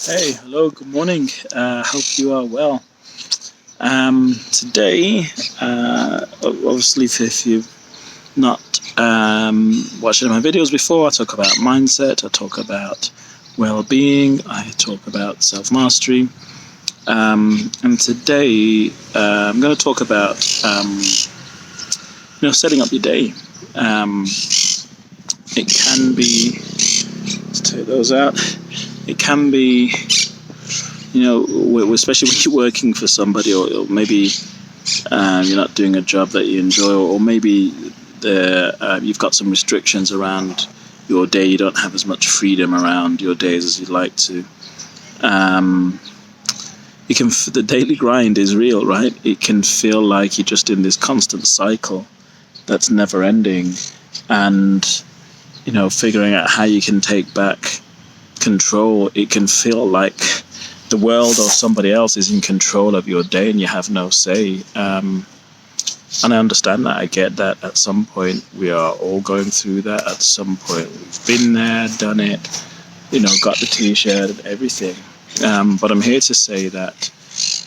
Hey, hello, good morning. Hope you are well. Today, obviously, if you've not watched any of my videos before, I talk about mindset, I talk about well-being, I talk about self-mastery. And today, I'm going to talk about, setting up your day. It can be, let's take those out. It can be, especially when you're working for somebody, or maybe you're not doing a job that you enjoy, or maybe you've got some restrictions around your day. You don't have as much freedom around your days as you'd like to. The daily grind is real, right? It can feel like you're just in this constant cycle that's never ending, and figuring out how you can take back control. It can feel like the world or somebody else is in control of your day and you have no say. And I understand that. I get that. At some point, we are all going through that. At some point, we've been there, done it, got the t-shirt and everything. But I'm here to say that,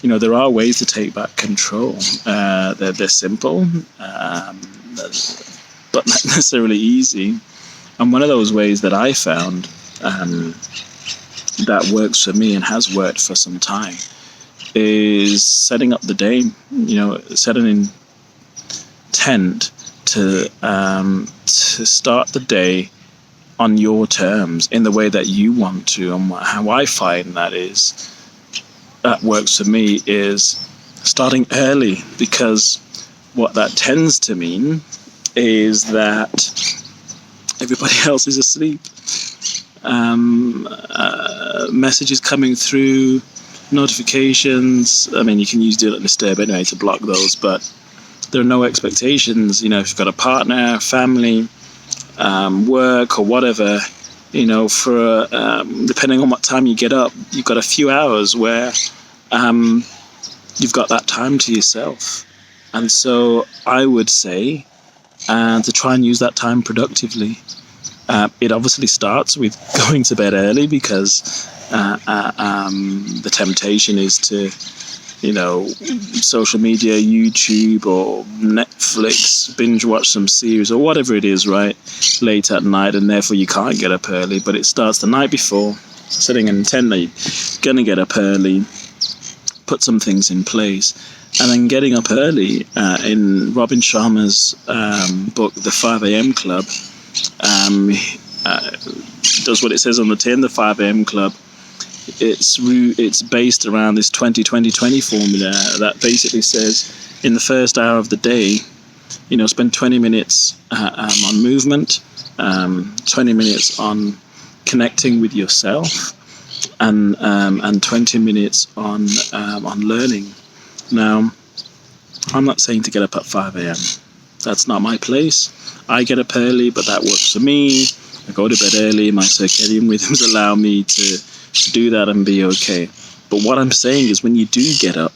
there are ways to take back control. They're simple, but not necessarily easy. And one of those ways that I found that works for me and has worked for some time is setting up the day. Set an intent to start the day on your terms, in the way that you want to. And how I find that works for me is starting early, because what that tends to mean is that everybody else is asleep. Messages coming through, notifications. I mean, you can use Do Not Disturb anyway to block those, but there are no expectations. If you've got a partner, family, work, or whatever, for depending on what time you get up, you've got a few hours where you've got that time to yourself. And so I would say to try and use that time productively. It obviously starts with going to bed early, because the temptation is to, social media, YouTube or Netflix, binge watch some series or whatever it is, right, late at night, and therefore you can't get up early. But it starts the night before, setting an intent that you're going to get up early, put some things in place, and then getting up early. In Robin Sharma's book, The 5 a.m. Club, does what it says on the tin. The 5 a.m. Club, it's based around this 20-20-20 formula that basically says, in the first hour of the day, spend 20 minutes on movement, 20 minutes on connecting with yourself, and 20 minutes on learning. Now, I'm not saying to get up at 5 a.m. That's not my place. I get up early, but that works for me. I go to bed early. My circadian rhythms allow me to do that and be okay. But what I'm saying is, when you do get up,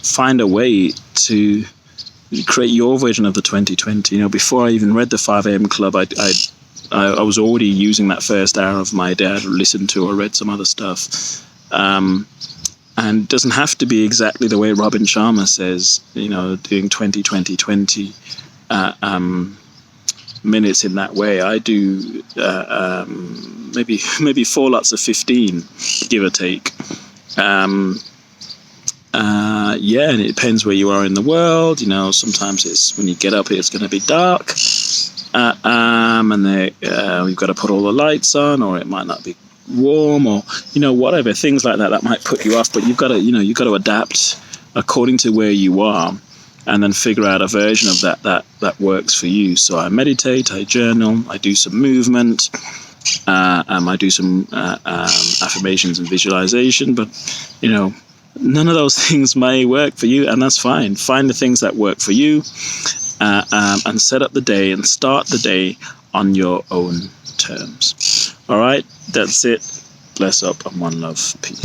find a way to create your version of the 20-20. Before I even read the 5 a.m. Club, I was already using that first hour of my day. I'd listened to or read some other stuff. And it doesn't have to be exactly the way Robin Sharma says, doing 20-20-20 minutes in that way. I do maybe 4 lots of 15, give or take. And it depends where you are in the world. Sometimes it's when you get up, it's going to be dark, and we've got to put all the lights on, or it might not be warm, or whatever, things like that might put you off. But you've got to adapt according to where you are, and then figure out a version of that works for you. So I meditate, I journal, I do some movement, I do some affirmations and visualization. But none of those things may work for you, and that's fine. Find the things that work for you, and set up the day and start the day on your own terms. All right, that's it. Bless up and one love. Peace.